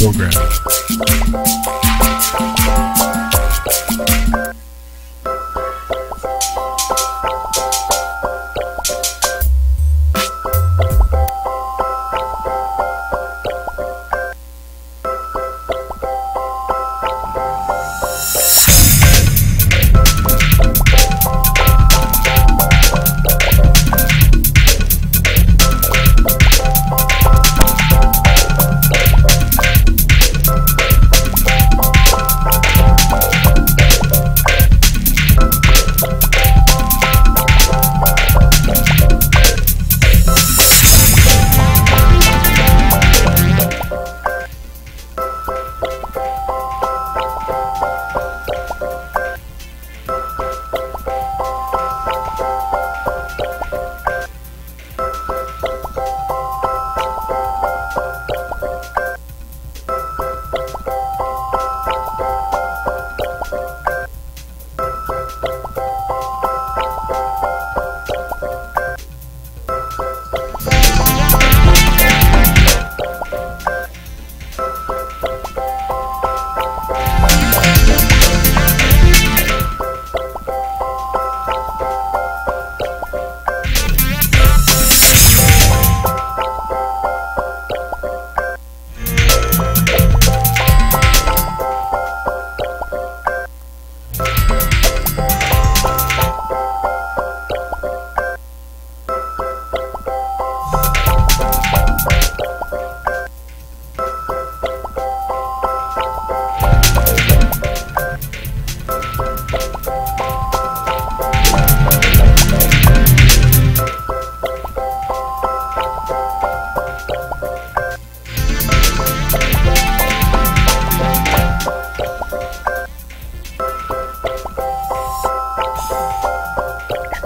program.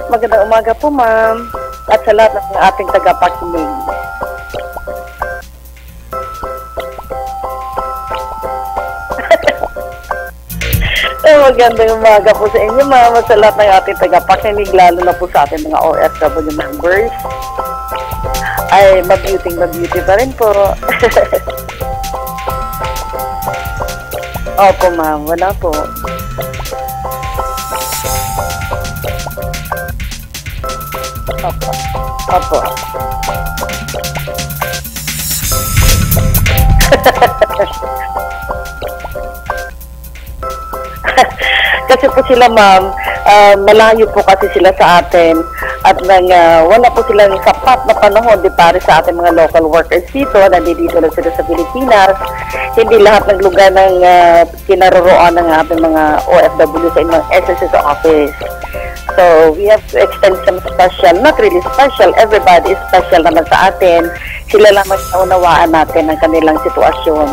Magandang umaga po, ma'am. At sa lahat ng ating tagapakinig. Magandang umaga po sa inyo, ma'am. At sa lahat ng ating tagapakinig, lalo na po sa ating mga OFW members. Ay, mabeauty pa rin po. Opo, ma'am. Wala po. Opo. Kasi po sila, ma'am, malayo po kasi sila sa atin at wala po silang sapat na panahon di pare sa ating mga local workers dito. Nandito lang sila sa Pilipinas. Hindi lahat ng lugar ng kinaroroonan ng ating mga OFW sa inyong SSS office. So, we have to extend some special, not really special, everybody is special naman sa atin. Sila lamang naunawaan natin ang kanilang sitwasyon.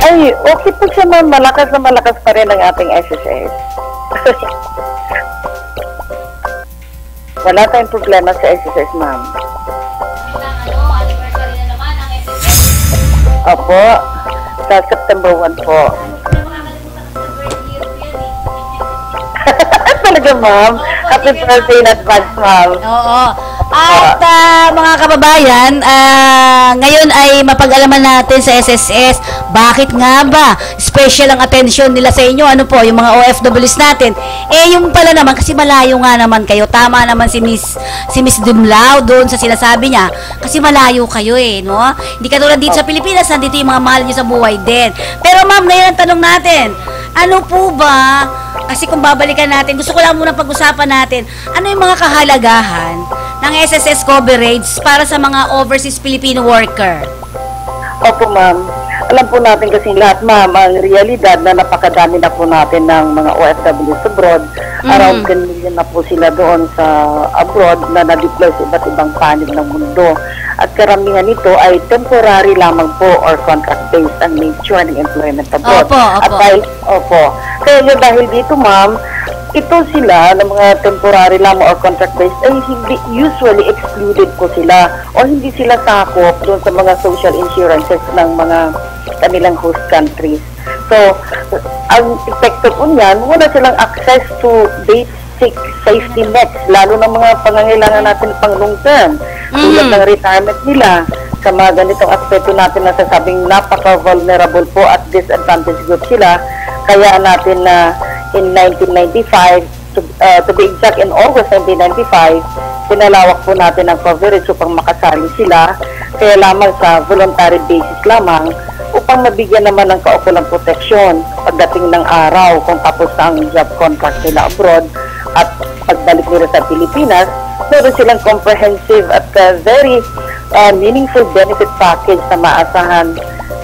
Ay, okay po siya, ma'am. Malakas na malakas pa rin ang ating SSS. Wala tayong problema sa SSS, ma'am. Anniversary na naman ang SSS. Opo, sa September 1 po. Talaga, ma'am. Happy birthday in advance, ma'am. Oo. At mga kababayan, ngayon ay mapag-alaman natin sa SSS, bakit nga ba special ang attention nila sa inyo? Ano po, yung mga OFWs natin? Yung pala naman, kasi malayo nga naman kayo. Tama naman si Miss Dumlao doon sa sinasabi niya. Kasi malayo kayo no? Hindi katulad dito sa Pilipinas, nandito yung mga mahal niyo sa buhay din. Pero ma'am, ngayon ang tanong natin, ano po ba, kasi kung babalikan natin, gusto ko lang muna pag-usapan natin, ano yung mga kahalagahan ng SSS coverage para sa mga overseas Filipino worker? Opo, ma'am. Alam po natin kasi lahat, ma'am, ang realidad na napakadami na po natin ng mga OFWs abroad. Around 10 million na po sila doon sa abroad na na-deploy sa iba't ibang panig ng mundo. At karamihan nito ay temporary lamang po or contract-based ang nature ng employment abroad. Opo. At kaya dahil dito, ma'am, ito sila ng mga temporary lamang or contract-based ay hindi usually excluded po sila o hindi sila sakop doon sa mga social insurances ng mga kanilang host countries. So, ang epekto po niyan, wala silang access to basic safety nets, lalo ng mga pangangailangan natin pang long term, tulad ng retirement nila. Sa mga ganitong aspeto natin nasasabing napaka-vulnerable po at disadvantaged group sila. Kaya natin na in 1995, to be exact in August 1995, pinalawak po natin ang coverage upang makasali sila, kaya lamang sa voluntary basis lamang, upang mabigyan naman ng kaukulang proteksyon pagdating ng araw kung tapos na ang job contract nila abroad at pagbalik nila sa Pilipinas, meron silang comprehensive at very meaningful benefit package na maasahan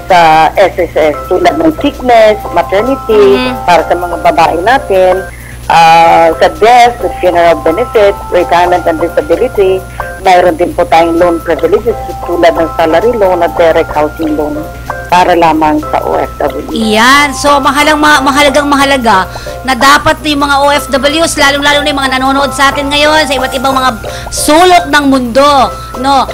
sa SSS tulad ng sickness, maternity, para sa mga babae natin, sa death, sa funeral benefits, retirement and disability. Mayroon din po tayong loan privileges tulad ng salary loan at direct housing loan para lamang sa OFW. Iyan. So, mahalagang mahalaga na dapat yung mga OFWs, lalong-lalo na yung mga nanonood sa atin ngayon sa iba't ibang mga sulok ng mundo, no?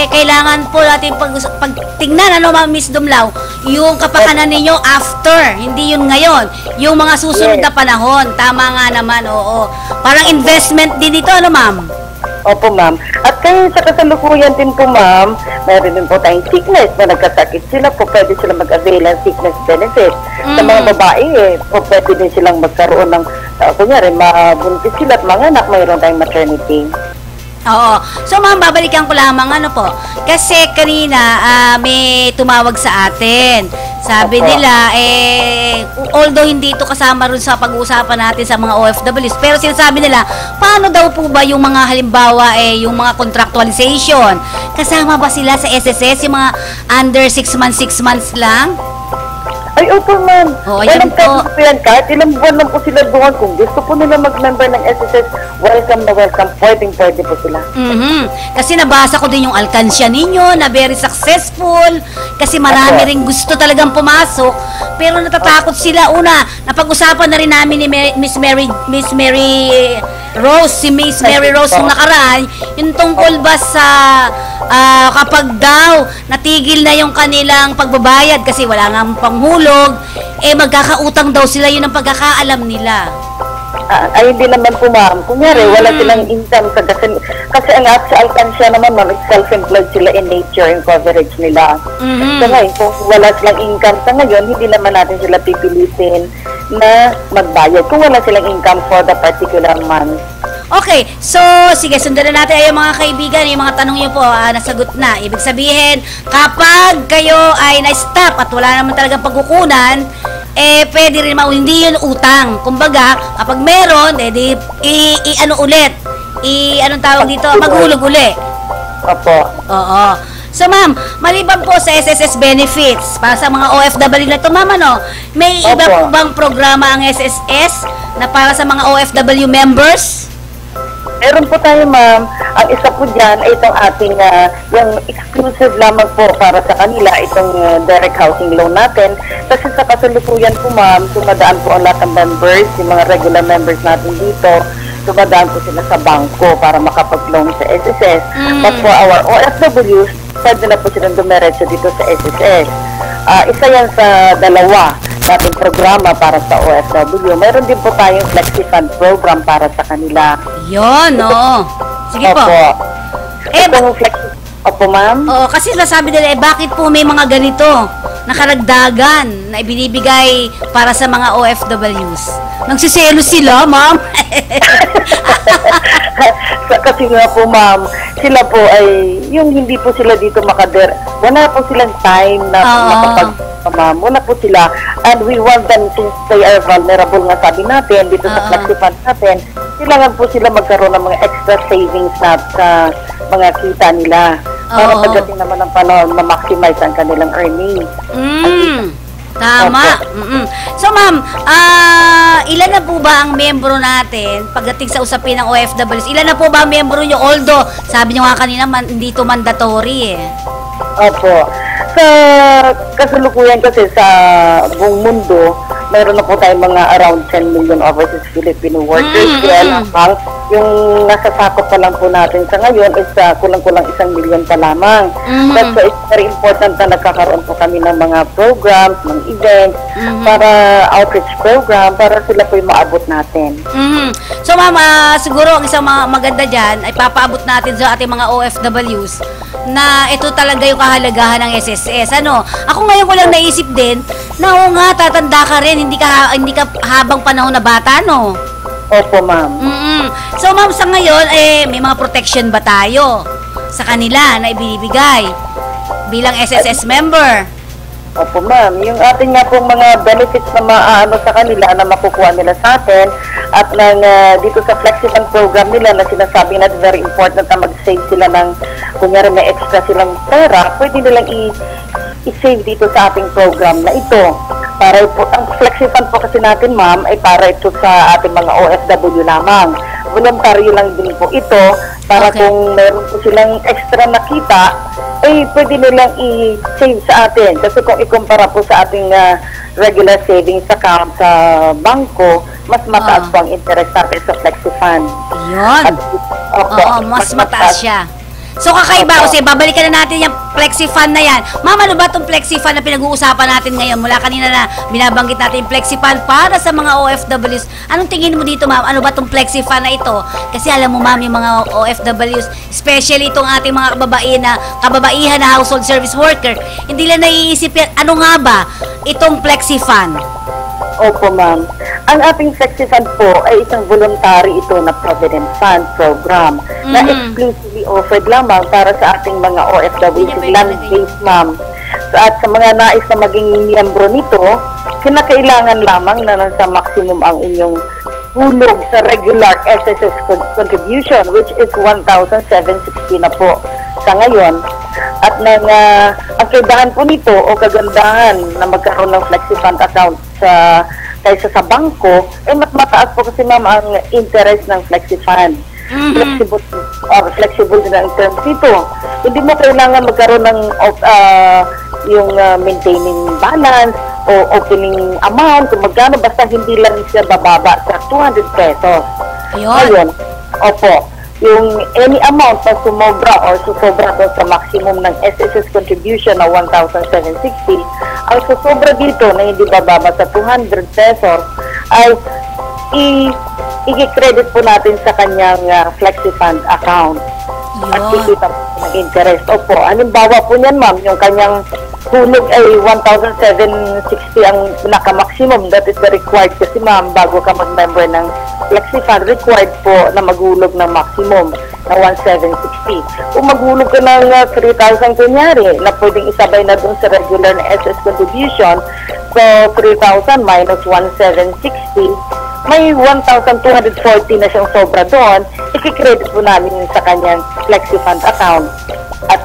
Kailangan po natin pagtingnan, Miss Dumlao, yung kapakanan ninyo after, hindi yun ngayon. Yung mga susunod na panahon. Tama nga naman, oo. Parang investment din ito, ma'am? Opo, ma'am. At kayo sa kasalukuyan din po, ma'am, mayroon din po tayong sickness na nagkasakit sila po, pwede sila mag-avail ng sickness benefit. Sa mga babae, po pwede din silang magkaroon ng, kunyari, mabuntis sila at mga anak, mayroon tayong maternity. Oo. So, ma'am, babalikan ko lamang po. Kasi kanina, may tumawag sa atin. Sabi nila, although hindi ito kasama rin sa pag-uusapan natin sa mga OFWs, pero sinasabi nila, paano daw po ba yung mga halimbawa, yung mga contractualization? Kasama ba sila sa SSS, yung mga under 6 months lang? Ay, opo, ma'am. Yan po. Kahit ilang buwan lang po sila doon. Kung gusto po nila mag-member ng SSS, welcome na welcome. Pwede po sila. Kasi nabasa ko din yung alkansya ninyo na very successful. Kasi marami ring gusto talagang pumasok. Pero natatakot sila. Una, napag-usapan na rin namin ni Miss Mary Rose, si Miss Mary Rose nung nakaraan, yung tungkol ba sa kapag daw natigil na yung kanilang pagbabayad kasi wala nga panghulog, magkakautang daw sila, yun ang pagkakaalam nila. Ay, hindi naman po, ma'am. Kunyari, wala silang income kasi ang alkansya naman, ma'am, self-employed sila in nature yung coverage nila. So ngayon, kung wala silang income sa ngayon, hindi naman natin sila pipilitin na magbayad kung wala silang income for the particular month. Okay, so sige, sundan na natin ay mga kaibigan, yung mga tanong niyo po, nasagot na. Ibig sabihin, kapag kayo ay na-stop at wala naman talagang pagkukunan, pwede rin hindi yun utang. Kumbaga, kapag meron, anong tawag dito? Maghulog uli. Opo. Oo. So, ma'am, maliban po sa SSS benefits para sa mga OFW na ito, ma'am, may iba po bang programa ang SSS na para sa mga OFW members? Meron po tayo, ma'am. Ang isa po dyan ay itong ating, yung exclusive lamang po para sa kanila, itong direct housing loan natin. Kasi sa kasalukuyan po, ma'am, tumadaan po ang lahat ng members, yung mga regular members natin dito, tumadaan po sila sa bangko para makapag-loan sa SSS. But for our OFWs, pwede na po silang dumiretso dito sa SSS. Isa yan sa dalawa nating programa para sa OFW. Mayroon din po tayong Flexi Fund program para sa kanila. Yun, Sige po. Opo, ma'am. Oo, kasi nasabi nila, bakit po may mga ganito na karagdagan na ibinibigay para sa mga OFWs? Nagsiselo sila, ma'am. Kasi nga po, ma'am, sila po ay, yung hindi po sila dito wala po silang time na ma'am, wala po sila. And we want them, since they are vulnerable nga sabi natin, dito sa Flexi Fund natin, kailangan po sila magkaroon ng mga extra savings na sa mga kita nila. Para pagdating naman ng panahon, ma-maximize ang kanilang earnings. Tama. So, ma'am, ilan na po ba ang membro natin pagdating sa usapin ng OFWs? Ilan na po ba ang membro nyo? Although, sabi nyo nga kanina, hindi ito mandatory Opo. Sa kasalukuyan kasi sa buong mundo, mayroon na po tayong mga around 10 million overseas Filipino workers. Kaya lamang, yung nasasakop pa lang po natin sa ngayon is kulang-kulang 1 milyon pa lamang. That's why it's very important na nagkakaroon po kami ng mga programs, ng events, para outreach program, para sila po yung maabot natin. So ma'am, siguro ang isang maganda dyan ay papaabot natin sa ating mga OFWs na ito talaga yung kahalagahan ng SSS. Ano? Ako ngayon ko lang naisip din na oo nga, tatanda ka rin, hindi ka habang panahon na bata, no? Opo, ma'am. So ma'am, sa ngayon, may mga protection ba tayo sa kanila na ibibigay bilang SSS member? Opo, ma'am. Yung ating nga pong mga benefits na maano sa kanila na makukuha nila sa atin at dito sa FlexiFund program nila na sinasabi na very important na mag-save sila ng, kunyari may extra silang pera, pwede nilang i-save dito sa ating program na ito. Para po, ang FlexiFund po kasi natin, ma'am, ay para ito sa ating mga OFW lamang. Voluntaryo lang din po ito para kung meron po silang extra nakita, pwede nilang i-save sa atin. Kasi kung ikumpara po sa ating regular savings account sa bangko, mas mataas po ang interest natin sa FlexiFund. Yun. Mas mataas siya. So kakaiba kasi babalikan na natin yung FlexiFund na yan. Ma'am, ano ba itong FlexiFund na pinag-uusapan natin ngayon? Mula kanina na binabanggit natin yung FlexiFund para sa mga OFWs. Anong tingin mo dito, ma'am? Ano ba itong FlexiFund na ito? Kasi alam mo, ma'am, yung mga OFWs, especially itong ating mga kababaihan na household service worker, hindi lang naiisip yan, ano nga ba itong FlexiFund? Opo, ma'am. Ang ating FlexiFund po ay isang voluntary ito na Provident Fund program na exclusively offered lamang para sa ating mga OFWs land-based, ma'am. So, at sa mga nais na maging miyembro nito, kinakailangan lamang na nasa maximum ang inyong hulog sa regular SSS contribution, which is 1,760 na po sa ngayon. At ang kaibahan po nito o kagandahan na magkaroon ng FlexiFund account kaysa sa bangko, mas mataas po kasi, ma'am, ang interest ng FlexiFund. Flexible din ang terms nito. Hindi mo kailangan magkaroon ng yung maintaining balance o opening amount, kung magkano, basta hindi lang siya bababa sa 200 pesos. Ayun. Opo. Yung any amount na sumobra or susobra doon sa maximum ng SSS contribution na 1,760, ang susobra dito na hindi bababa sa 200 pesos ay i-credit po natin sa kanyang FlexiFund account. At kikita po ng interest. Opo, halimbawa po niyan, ma'am, yung kanyang hulog ay 1,760 ang pinaka-maximum. That is the required kasi, ma'am, bago ka mag-member ng FlexiFund, required po na maghulog ng maximum na 1,760. Kung maghulog ka ng 3,000 kunyari, na pwedeng isabay na dun sa regular na SS contribution, so 3,000 minus 1,760, may 1,240 na siyang sobra doon, i-credit po namin sa kanyang FlexiFund account. At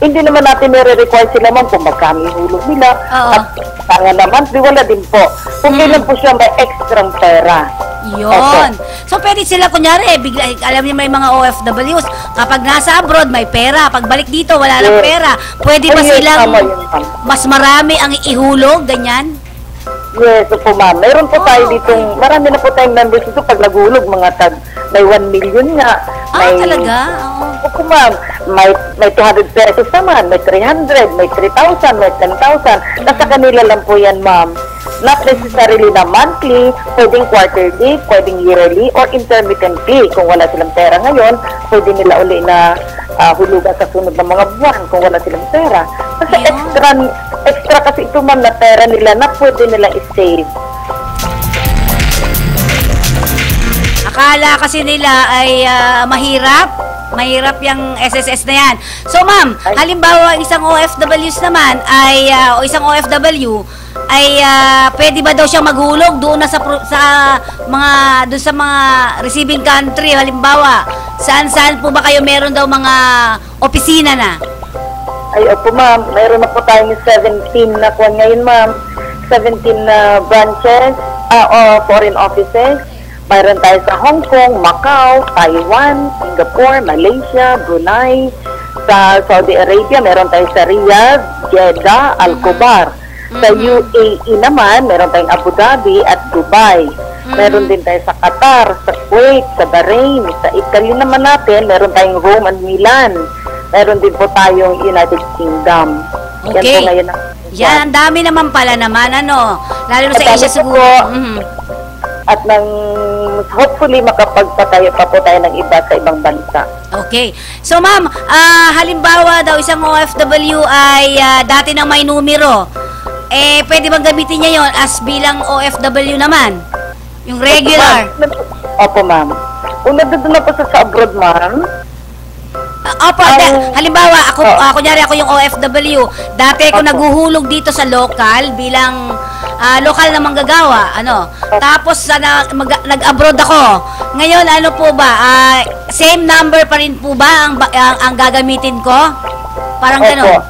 hindi naman natin nire-require sila, ma'am, kung magkano yung hulog nila. At kaya naman, wala din po. Kung kailan po siya may extra pera. Yun. So, pwede sila, kunyari, alam niyo may mga OFWs, kapag nasa abroad, may pera. Pagbalik dito, wala lang pera. Pwede ba silang mas marami ang ihulog, ganyan? Yes, po, ma'am. Meron po tayo ditong, marami na po tayong members dito pag naghulog, may 1 million nga. Talaga? Opo, ma'am. May 200 pesos naman, may 300, may 3,000, may 10,000. Nasa kanila lang po yan, ma'am. Not necessarily na monthly, pwedeng quarterly, pwedeng yearly, or intermittently. Kung wala silang pera ngayon, pwede nila uli na hulugan sa sunod ng mga buwan kung wala silang pera. Kasi extra kasi ito, ma'am, na pera nila na pwede nila i-save. Akala kasi nila ay mahirap yung SSS na yan. So, ma'am, halimbawa isang OFWs naman ay o isang OFW ay pwede ba daw siyang maghulog doon na sa mga receiving country? Halimbawa, saan po ba kayo meron daw mga opisina na? Ay, opo, ma'am. Mayroon na po tayong 17 na po ngayon, ma'am. 17 branches o foreign offices. Mayroon tayo sa Hong Kong, Macau, Taiwan, Singapore, Malaysia, Brunei. Sa Saudi Arabia, meron tayo sa Riyadh, Jeddah, Al-Khobar. Sa UAE naman, meron tayong Abu Dhabi at Dubai. Meron din tayo sa Qatar, sa Kuwait, sa Bahrain, sa Italy naman natin, meron tayong Rome and Milan. Meron din po tayong United Kingdom. Yan Okay. po ngayon ang Yan, ang dami naman pala naman, ano. Lalo na sa Madami Asia po siguro. po. Mhm. At hopefully makapagpatayo pa po tayo ng iba sa ibang bansa. Okay. So, ma'am, halimbawa daw isang OFW ay dati nang may numero. Pwede bang gamitin niya yon as bilang OFW naman? Yung regular. Opo, ma'am. Kung nandun na po sa abroad, ma'am, Opo, halimbawa, kunyari ako yung OFW. Dati ako Opo. naguhulog dito sa local bilang lokal na manggagawa, ano. Tapos nag-abroad ako. Ngayon, ano po ba? Same number pa rin po ba ang gagamitin ko? Parang Opo. gano'n.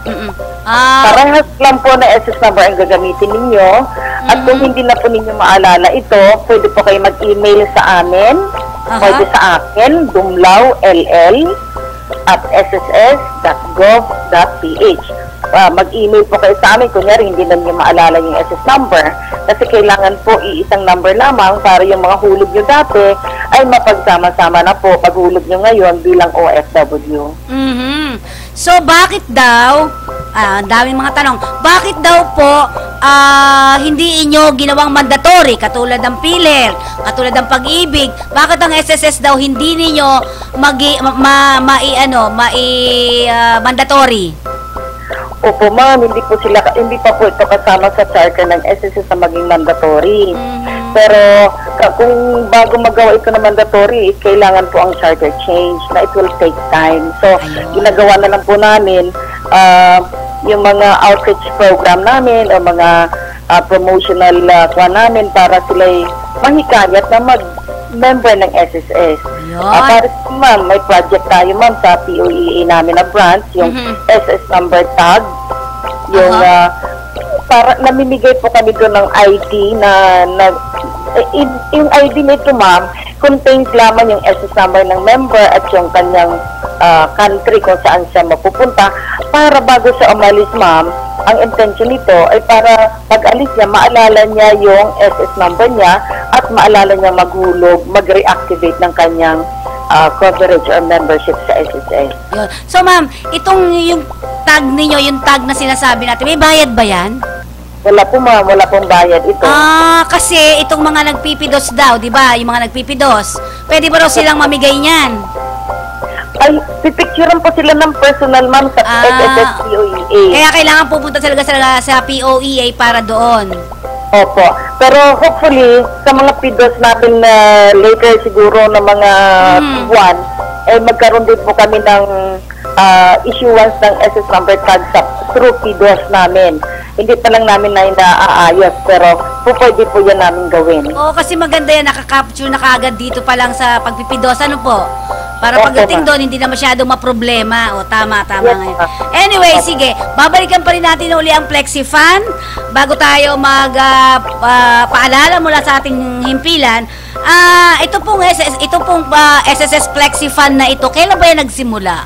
parehas lang po na SS number ang gagamitin ninyo. At kung hindi na po ninyo maalala ito, pwede po kayo mag-email sa amin. Pwede sa akin, dumlaull@sss.gov.ph. Mag-email po kayo sa amin. Kunyari, hindi na niyo maalala yung SS number. Kasi kailangan po iisang number lamang para yung mga hulog nyo dati ay mapagsama-sama na po paghulog nyo ngayon bilang OFW. So, bakit daw, ang daming mga tanong, bakit daw po hindi inyo ginawang mandatory, katulad ng PhilHealth, katulad ng Pag-ibig, bakit ang SSS daw hindi ninyo mandatory? Opo, ma'am, hindi pa po ito kasama sa charter ng SSS na maging mandatory. Pero kung bago magawa ito na mandatory, kailangan po ang charter change na it will take time. So, ginagawa na lang po namin yung mga outreach program namin o mga promotional namin para sila'y mahikayat na mag-member ng SSS. Para ma'am, may project tayo ma'am sa POEA namin na branch, yung SS number tag, yung para namimigay po kami doon ng ID yung ID nito ma'am, contains lamang yung SS number ng member at yung kanyang country kung saan siya mapupunta para bago siya umalis ma'am, ang intention nito ay para pag-alis niya, maalala niya yung SS number niya at maalala niya maghulog, mag-reactivate ng kanyang coverage or membership sa SSS. Yun. So ma'am, yung tag ninyo, yung tag na sinasabi natin, may bayad ba yan? Wala po ma'am, wala pong bayad ito. Kasi itong mga nagpipidos daw, di ba? Yung mga nagpipidos, pwede ba raw silang mamigay niyan? Ay, pipicturean po sila ng personal ma'am sa SSS POEA. Kaya kailangan pupunta talaga sa POEA para doon. Opo. Pero hopefully, sa mga PIDOS natin na later siguro na mga buwan, magkaroon din po kami ng issuance ng SS number tag through PIDOS namin. Hindi pa lang namin na inaayos, pero pwede po yan namin gawin. Oo, kasi maganda yan, nakaka-capture na kaagad dito pa lang sa pagpipidos, ano po? Para pagdating doon, hindi na masyadong maproblema. O, tama ngayon. Anyway, sige, babalikan pa rin natin uli ang FlexiFan bago tayo paalala mula sa ating himpilan. Ito pong SSS FlexiFan na ito, kailan ba yan nagsimula?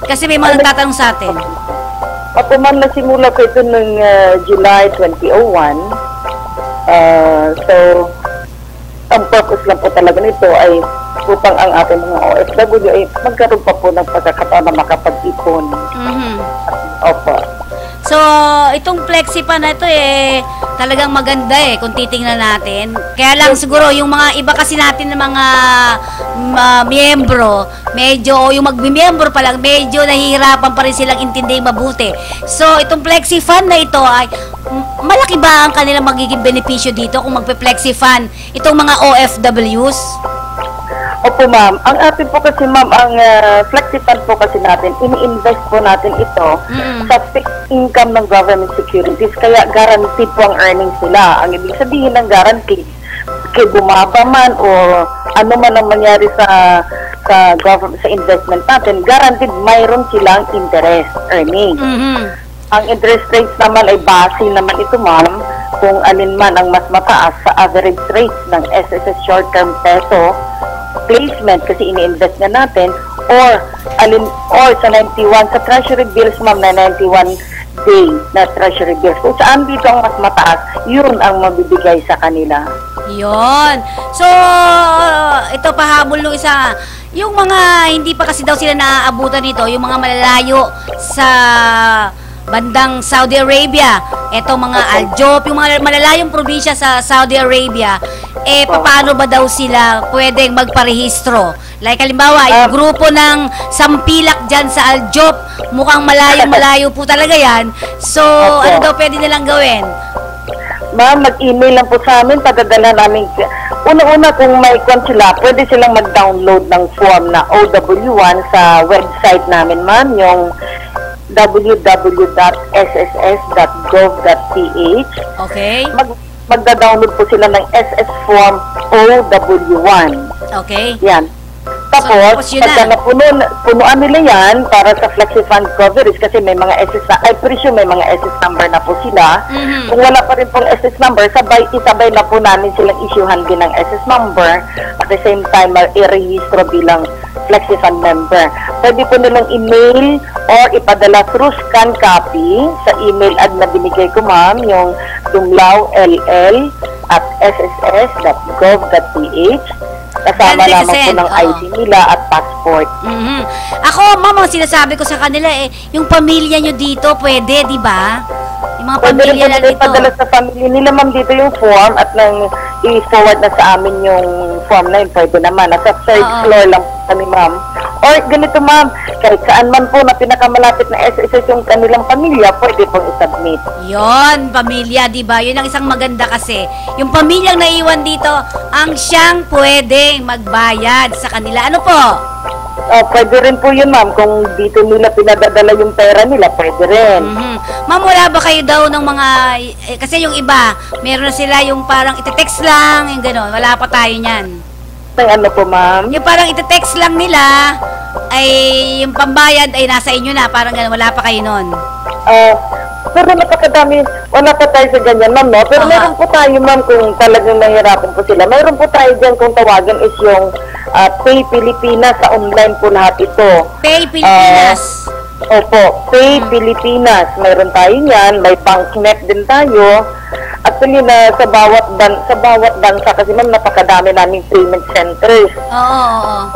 Kasi may mga nagtatanong sa atin. Ako man, nasimula ko ito noong July 2001. So, ang purpose lang po talaga nito ay upang ang ating mga OFW ay magkaroon pa po ng pagkakataon na makapag-ipon. Opo. So, itong FlexiFan na ito talagang maganda kung titingnan natin. Kaya lang siguro yung mga iba kasi natin ng mga miyembro, medyo yung magmiyembro pa lang, medyo nahihirapan pa rin silang intindihin mabuti. So, itong FlexiFan na ito ay malaki ba ang kanilang magiging benepisyo dito kung magpe-FlexiFan itong mga OFWs? Opo ma'am, ang atin po kasi ma'am, ang FlexiFan po kasi natin, ini-invest po natin ito sa fixed income ng government securities, kaya guaranteed po ang earnings nila. Ang ibig sabihin ng guaranteed, kaya bumaba man o ano man ang mangyari sa government, sa investment natin, guaranteed mayroon silang interest earning. Ang interest rates naman ay base naman ito ma'am, kung alin man ang mas mataas sa average rates ng SSS short-term peso placement kasi ini-invest na natin or sa 91 sa treasury bills ma'am na 91 day na treasury bills. Kung saan dito ang mas mataas, yun ang mabibigay sa kanila. Yon. So, ito pahabol nung isa. Yung mga hindi pa kasi daw sila naaabutan nito, yung mga malalayo sa bandang Saudi Arabia, eto mga Aljop, yung mga malalayong probinsya sa Saudi Arabia, paano ba daw sila pwedeng magparehistro? Like halimbawa, yung grupo ng Sampilak dyan sa Aljop, mukhang malayo-malayo po talaga yan. So, ano daw pwede nilang gawin? Ma'am, mag-email lang po sa amin, padadala namin. Una-una, kung may account sila, pwede silang mag-download ng form na OW1 sa website namin, ma'am, yung www.sss.gov.ph. Okay. Magda-download po sila ng SS Form OW1. Okay. Yan. Tapos, pagka punuan nila yan para sa Flexi Fund coverage kasi may mga SS na, I presume may mga SS number na po sila. Kung wala pa rin pong SS number, isabay na po namin silang issuehan din ng SS number at the same time, i-rehistro bilang Flexi Fund member. Pwede po nilang email or ipadala through scan copy sa email ad na binigay ko, ma'am, yung dumlaull@sss.gov.ph. Kasama naman po ng ID nila at passport. Ako, ma'am, ang sinasabi ko sa kanila yung pamilya nyo dito, pwede, di ba? Yung mga pamilya na dito. Pwede rin po sa pamilya nila, ma'am, dito yung form at nang i-forward na sa amin yung form na yun, pwede naman. Nasa third floor lang po kami, ma'am. Or ganito, ma'am, kahit saan man po na pinakamalapit na SSS yung kanilang pamilya, pwede pong i-submit. Yon, pamilya, di ba? Yun ang isang maganda kasi. Yung pamilyang naiwan dito, ang siyang pwedeng magbayad sa kanila. Ano po? Pwede rin po yun, ma'am. Kung dito nila pinadadala yung pera nila, pwede rin. Ma'am, wala ba kayo daw ng mga... kasi yung iba, meron na sila yung parang iti-text lang, yung gano'n. Wala pa tayo niyan. Ano po, ma'am? Yung parang iti-text lang nila, ay yung pambayad ay nasa inyo na. Parang gano'n, wala pa kayo nun. Pero napakadami, wala pa tayo sa ganyan, ma'am, no? Pero meron po tayo, ma'am, kung talagang nahihirapan po sila. Meron po tayo dyan kung tawagan is yung Pay Pilipinas. Sa online po lahat ito. Pay Pilipinas. Opo, Pay Pilipinas. Meron tayo yan. May PankNet din tayo. Actually, sa bawat bansa, kasi ma'am, napakadami naming payment centers. Oo.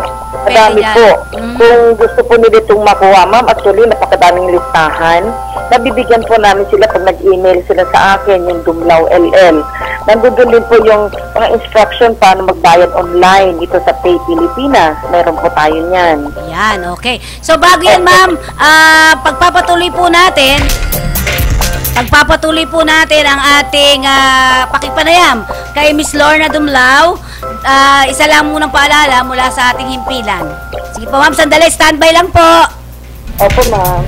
Madami po. Kung gusto po nila itong makuha, ma'am, actually, napakadaming listahan. Nabibigyan po namin sila pag nag-email sila sa akin, yung Dumlao LL. Nandun din po yung mga instruction paano magbayad online dito sa Pay Pilipinas. Meron po tayo niyan. Yan, okay. So, bago yan, ma'am, pagpapatuloy po natin ang ating pakipanayam kay Miss Lorna Dumlao. Isa lang munang paalala mula sa ating himpilan. Sige po, ma'am, sandali, standby lang po. Opo, ma'am.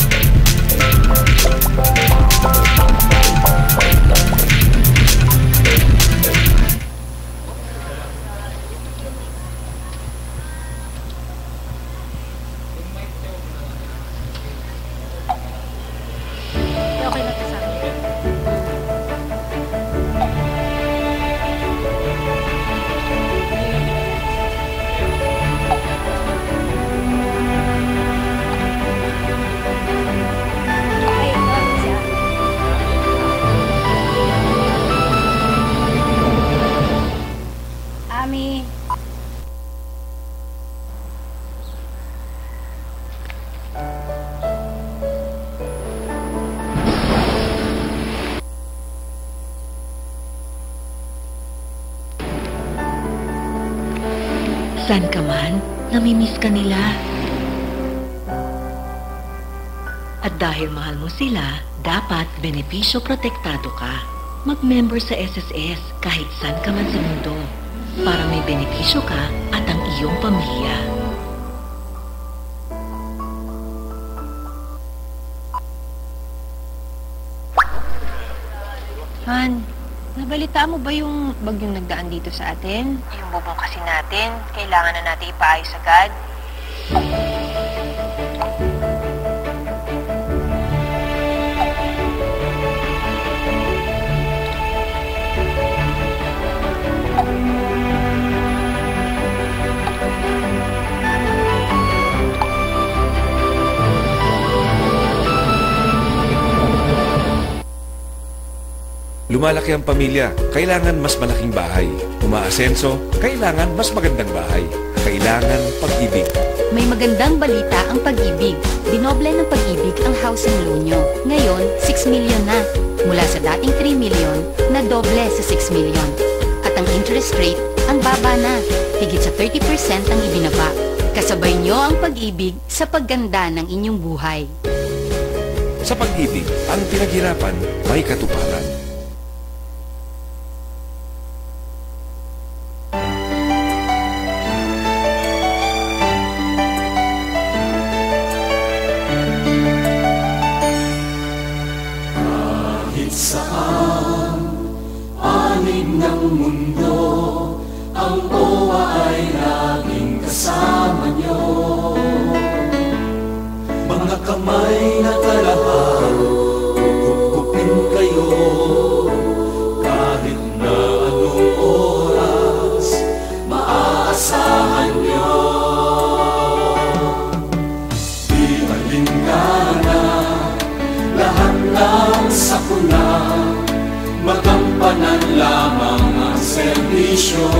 Okay na to sa akin. Ami. Saan ka man, namimiss ka nila. At dahil mahal mo sila, dapat benepisyo protektado ka. Mag-member sa SSS kahit saan ka man sa mundo para may benepisyo ka at ang iyong pamilya. Han, nabalitaan mo ba yung bagyong nagdaan dito sa atin? Yung bubong kasi natin, kailangan na natin ipaayos agad. Lumalaki ang pamilya, kailangan mas malaking bahay. Umaasenso, kailangan mas magandang bahay. Kailangan pag-ibig. May magandang balita ang pag-ibig. Dinoble ng pag-ibig ang housing loan nyo. Ngayon, 6 million na. Mula sa dating 3 million, na doble sa 6 million. At ang interest rate, ang baba na. Higit sa 30% ang ibinaba. Kasabay nyo ang pag-ibig sa pagganda ng inyong buhay. Sa pag-ibig, ang pinaghirapan may katuparan. Kahit saan, anig ng mundo, ang OWA ay laging kasama nyo. Mga kamay na kalahal, kukupin kayo, kahit na anong oras, maaasahan nyo. Di alingana, lahat ng sakuna, magampanan lamang ang serbisyo.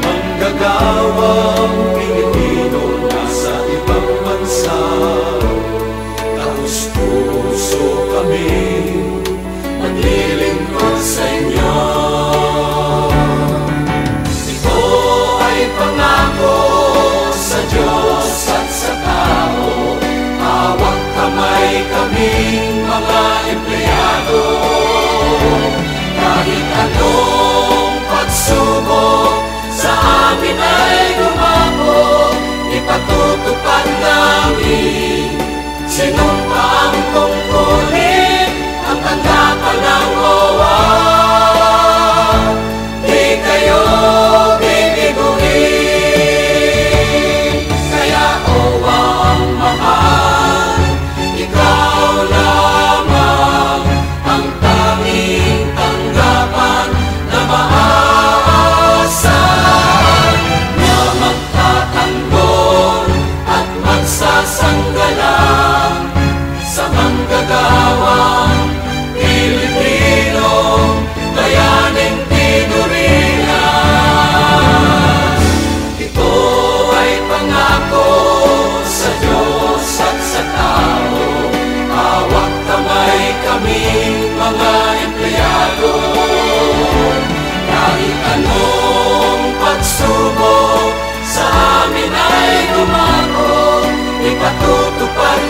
Manggagawang Pilipino nasa ibang bansa, taos-puso kami maglilingkod sa inyo. Ito ay pangako sa Diyos at sa tao, hawak kamay kaming mga empleyado. Kahit anong pagsubok sa amin ay dumako, ipatutupad namin sinumpa ang tungkulin ang tanggapan ng OWA. Di kayo bibiguin, kaya OWA ang mahal, ikaw lamang ang tanging tanggapan na maaasahan, na magtatanggol at magsasanggalang sa manggagawang Pilipino, bayaning tinurihan. Ito ay pangako sa Diyos at sa tao, hawak kamay kaming mga empleyado. Kahit anong pagsubok sa amin ay dumako, ipatutupad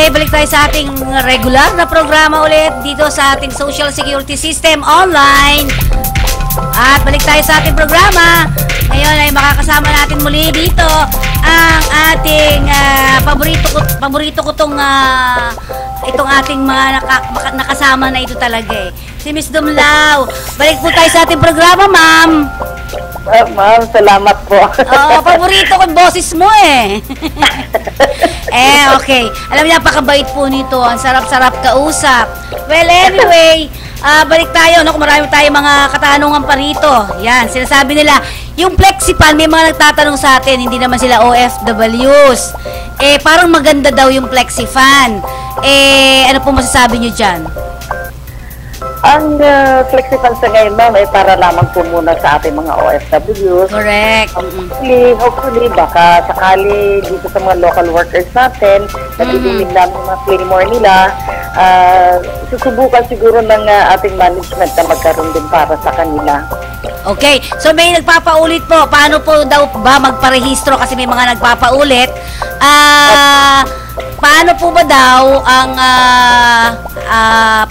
Okay, balik tayo sa ating regular na programa ulit dito sa ating Social Security System Online. At balik tayo sa ating programa. Ngayon ay makakasama natin muli dito ang ating paborito ko itong ating mga nakasama na ito talaga eh. Si Miss Dumlao. Balik po tayo sa ating programa, ma'am. Ma'am, salamat po. Oo, paborito ko boses mo eh. Okay. Alam niya, napakabait po nito. Ang sarap-sarap kausap. Well, anyway, balik tayo. No? Kung marami tayong mga katanungan pa rito. Yan, sinasabi nila, yung FlexiFan, may mga nagtatanong sa atin, hindi naman sila OFWs. Parang maganda daw yung FlexiFan. Ano po masasabi nyo dyan? Ang FlexiFan sa ngayon, ma'am, ay para lamang po muna sa ating mga OFWs. Correct. Hopefully, baka sakali dito sa mga local workers natin, nagiging lang yung mga claymore nila, susubukan siguro ng ating management na magkaroon din para sa kanila. Okay, so may nagpapaulit po. Paano po daw ba magparehistro? Kasi may mga nagpapaulit. Paano po ba daw ang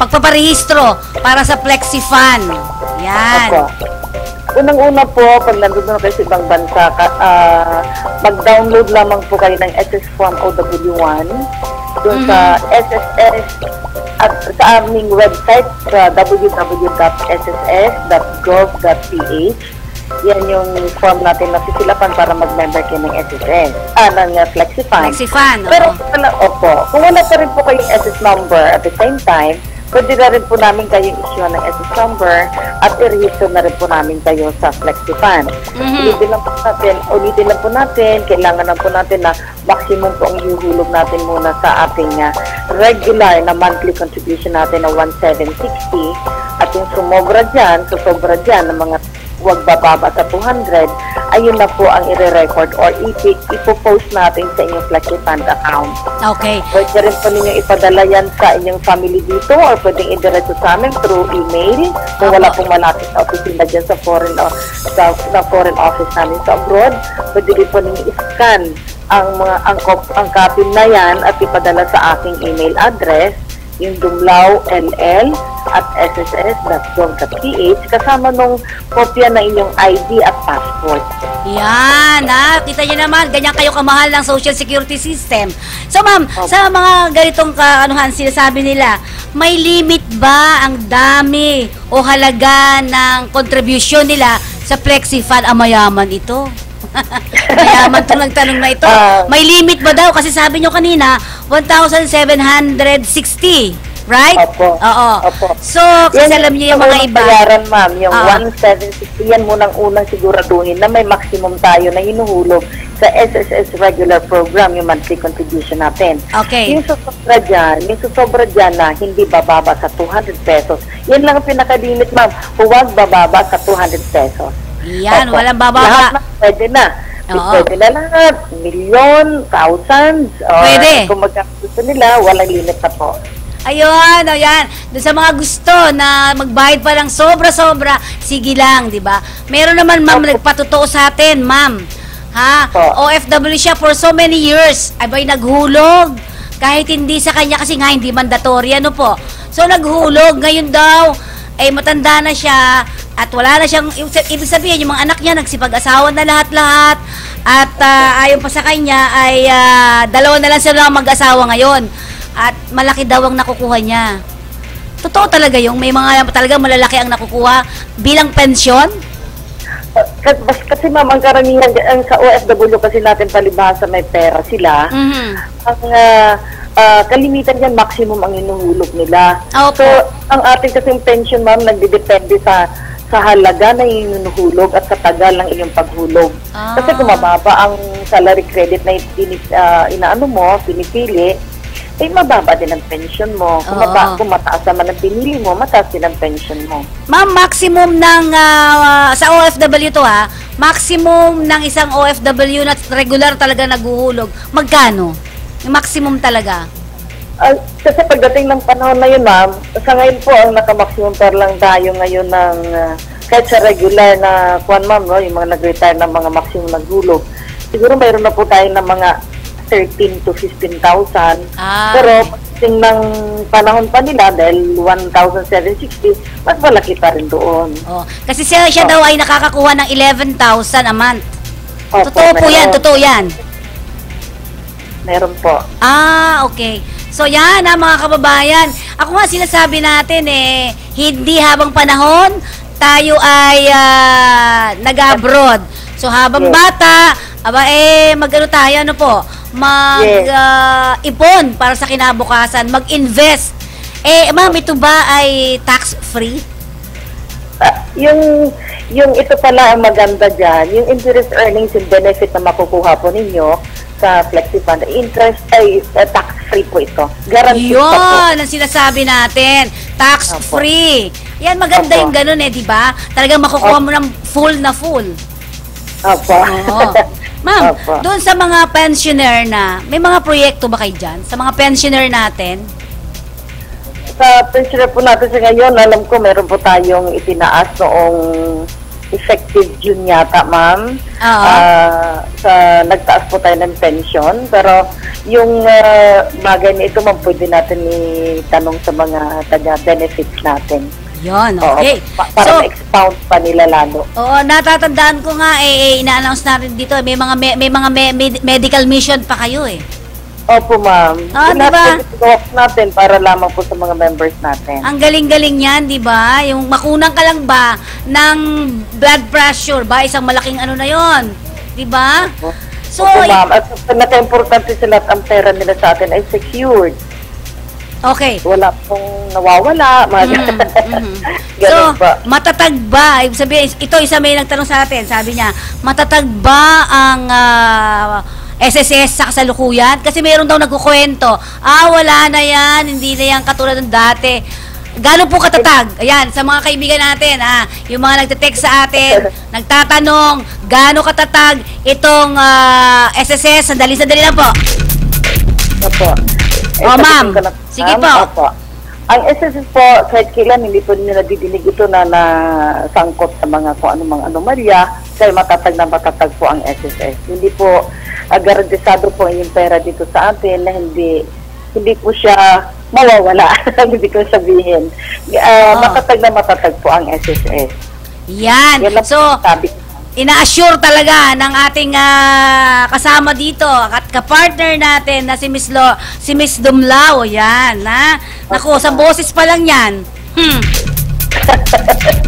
pagpaparehistro para sa FlexiFan? Yan. Opo. Unang-una po, pag nandun na kayo sa ibang bansa, mag-download lamang po kayo ng SS Form OW1 doon sa SSS at sa aming website sa www.sss.gov.ph. Yan yung form natin na sisilapan para mag-member kayo ng SSS. Ng FlexiFan. FlexiFan, Pero, kung wala pa rin po kayong SS number at the same time, pwede na rin po namin kayong issue ng SS number at i-register na rin po namin kayo sa FlexiFan. Ulitin lang po natin, kailangan lang po natin na maximum po ang ihuhulog natin muna sa ating regular na monthly contribution natin na 1,760 at yung sobra dyan ng mga huwag bababa sa 200, ayun na po ang i-record or ipopost natin sa inyong FlexiFan account. Okay. Pwede rin po ninyong ipadala yan sa inyong family dito or pwedeng i-diretso sa amin through email kung wala pong malapit sa opisina dyan sa foreign office namin sa abroad. Pwede rin po ninyong i-scan ang copy na yan at ipadala sa aking email address, yung dumlao@sss.gov.ph kasama nung kopya ng inyong ID at passport. Yan, kita nyo naman, ganyan kayo kamahal ng Social Security System. So ma'am, sa mga ganitong sinasabi nila, may limit ba ang dami o halaga ng contribution nila sa FlexiFan? Mayaman ito. Mayaman itong nagtanong na ito. May limit ba daw? Kasi sabi nyo kanina, 1,760. Right? Opo. Oo. Opo. So, kasi alam niyo yung mga iba. Bayaran, ma'am, yung 1,760, yan unang siguraduhin na may maximum tayo na hinuhulog sa SSS regular program, yung monthly contribution natin. Okay. Yung susobra dyan na hindi bababa sa 200 pesos, yan lang ang pinakalimit, ma'am. Huwag bababa sa 200 pesos. Yan, walang bababa. Lahat na, pwede na. Pwede na lahat. Million, thousands. Pwede. Kung magkagusto nila, walang limit na po. Ayun, ayan. Doon sa mga gusto na magbayad pa lang sobra-sobra, sige lang, di ba? Meron naman, ma'am, nagpatotoo sa atin, ma'am. Ha? OFW siya for so many years. Abay, naghulog. Kahit hindi sa kanya, kasi nga hindi mandatory, ano po. So, naghulog. Ngayon daw, matanda na siya at wala na siyang, ibig sabihin, yung mga anak niya nagsipag-asawa na lahat-lahat at ayon pa sa kanya ay dalawa na lang sila mag-asawa ngayon at malaki daw ang nakukuha niya. Totoo talaga yung may mga talaga malalaki ang nakukuha bilang pensyon? Kasi ma'am, ang karamihan sa OFW kasi natin palibhasa may pera sila. Ang kalimitan yan, maximum ang inuhulog nila. Okay. So, ang ating kasing pension, ma'am, nagdidepende sa halaga na inuhulog at sa tagal ng iyong paghulog. Kasi kung mababa ang salary credit na pinipili, mababa din ang pension mo. Kung mataas naman ang pinili mo, mataas din ang pension mo. Ma'am, maximum ng, sa OFW to maximum ng isang OFW na regular talaga naguhulog, magkano? Yung maximum talaga? Kasi pagdating ng panahon na yun, ma'am, sa ngayon po, ang naka-maximum per lang tayo ngayon ng, kahit sa regular na, ma'am, no, yung mga nag-retire ng mga maximum naghulog, siguro mayroon na po tayo ng mga 13 to 15,000. Ah, Pero okay. pagdating ng panahon pa nila, dahil 1,760, mas malaki pa rin doon. Oh, kasi siya daw ay nakakakuha ng 11,000 a month. Opo, Totoo po yan, meron. totoo yan. Meron po. Ah, okay. So yan mga kababayan. Ako nga sinasabi natin hindi habang panahon tayo ay nag-abroad. So habang Yes. bata, magano tayo, ano po, Yes. ipon para sa kinabukasan, mag-invest. Ma'am, ito ba ay tax-free? Yung ito pala ang maganda dyan, yung interest earnings and benefit na makukuha po ninyo sa FlexiFund, interest ay tax-free po ito. Guaranteed pa po. Yun, ang sinasabi natin. Tax-free. Yan, maganda Opo. yung ganun di ba? Talagang makukuha mo ng full na full. Opo. Oo. Ma'am, Opo. doon sa mga pensioner na, may mga proyekto ba kayo dyan? Sa mga pensioner natin? Sa pensioner po natin sa ngayon, alam ko meron po tayong itinaas noong effective June yata, ma'am. Oo. Nagtaas po tayo ng pension. Pero yung bagay na ito, ma'am, pwede natin itanong sa mga taga-benefits natin. Yun, Oo, okay. para So, ma-expound pa nila lalo. oo, natatandaan ko nga, ina-announce natin dito, may mga medical mission pa kayo Opo, ma'am. Ah, Lahat diba? po ito natin para lamang po sa mga members natin. Ang galing-galing yan, di ba? Yung makunang ka lang ba ng blood pressure ba? Isang malaking ano na yon, di ba? So, Opo, ma'am. At pinaka-importante sa lahat, ang pera nila sa atin ay secured. okay. Wala pong nawawala. So, Ganun pa. matatag ba? Ibig sabihin, ito isa may nagtanong sa atin, sabi niya, matatag ba ang SSS sa kasalukuyan? Kasi mayroon daw nagkukwento, wala na yan, hindi na yan katulad ng dati. Gano'n po katatag? Ayan, sa mga kaibigan natin, yung mga nagte-text sa atin, nagtatanong, gano'n katatag itong SSS? Sandali lang po. Opo. Ma'am. sagutin ko na, Sige ma'am. po. Opo. Ang SSS po, kahit kailan, hindi po nila nadidinig ito na sangkot sa mga kung anumang anomalya, dahil matatag po ang SSS. Hindi po garantisado po yung pera dito sa atin na hindi po siya mawawala. Hindi ko sabihin. Matatag po ang SSS. Yan. Yan lang So, po sabi ko. ina-assure talaga ng ating kasama dito at kapartner natin na si Miss Dumlao. Yan, Naku, sa boses pa lang yan.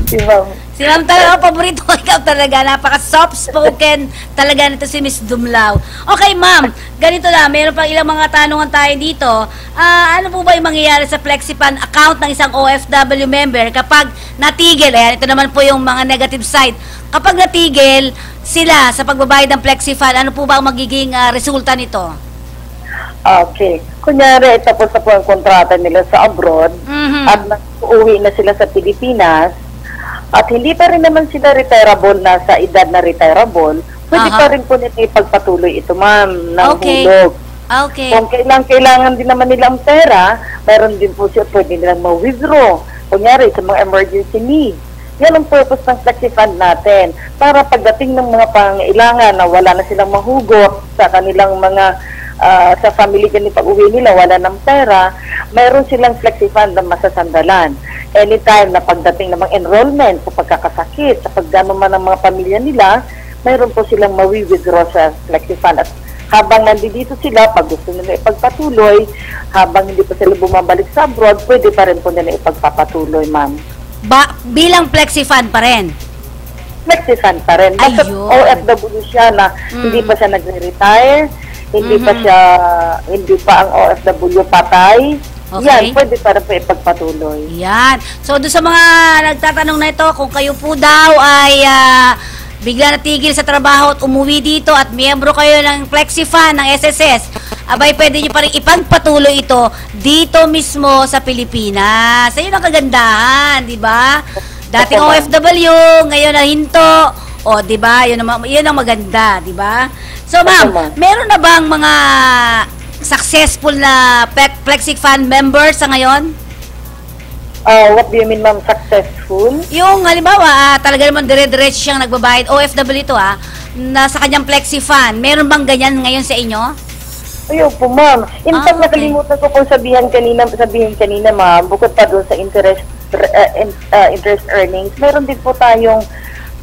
Si ma'am. Si Ma'am talaga, paborito ko ikaw talaga. Napaka-soft-spoken talaga nito si Miss Dumlao. Okay, Ma'am, ganito lang. Meron pang ilang mga tanungan tayo dito. Ano po ba yung mangyayari sa FlexiFund account ng isang OFW member kapag natigil? Ayan, ito naman po yung mga negative side. Kapag natigil sila sa pagbabayad ng FlexiFund, ano po ba ang magiging resulta nito? Okay. Kunyari, tapos na po ang kontrata nila sa abroad at uuwi na sila sa Pilipinas at hindi pa rin naman sila retirable na sa edad na retirable, pwede pa rin po nila ipagpatuloy ito, ma'am, ng hulog. Okay. Kung kailangan din naman nila ang pera, mayroon din po siya pwede nilang ma-withdraw. Kunyari, sa mga emergency needs. Yan ang purpose ng FlexiFund natin. Para pagdating ng mga pangailangan na wala na silang mahugot sa kanilang mga sa family ganito pag-uwi nila, wala ng pera, mayroon silang FlexiFund na masasandalan. Anytime na pagdating ng mga enrollment o pagkakasakit, sa pagdano man ng mga pamilya nila, mayroon po silang mawi-withdraw sa FlexiFund. At habang nandito sila, pag gusto nila ipagpatuloy, habang hindi pa sila bumabalik sa abroad, pwede pa rin po nila ipagpapatuloy, ma'am. Bilang FlexiFund pa rin? FlexiFund pa rin. Basta Ayun. OFW siya na hindi pa siya nagre-retire, hindi pa ang OFW patay. Okay. Yan, pwede pa rin po ipagpatuloy. Yan. So, doon sa mga nagtatanong na ito, kung kayo po daw ay bigla natigil sa trabaho at umuwi dito at miyembro kayo ng FlexiFund, ng SSS, abay, pwede nyo pa rin ipagpatuloy ito dito mismo sa Pilipinas. Ayun ang kagandahan, di ba? Dating Opo, ma'am. OFW, ngayon na hinto. O, di ba? Yun ang maganda, di ba? So, Opo, ma'am, ma'am. meron na bang mga successful na FlexiFund members sa ngayon? What do you mean, ma'am, successful? Yung halimbawa, talaga naman dire-diretso siyang nagbabayad, OFW ito nasa kanyang FlexiFund. Meron bang ganyan ngayon sa inyo? Ayun po, ma'am. In fact, okay. nakalimutan ko pong sabihin kanina, ma'am, bukod pa doon sa interest earnings, meron din po tayong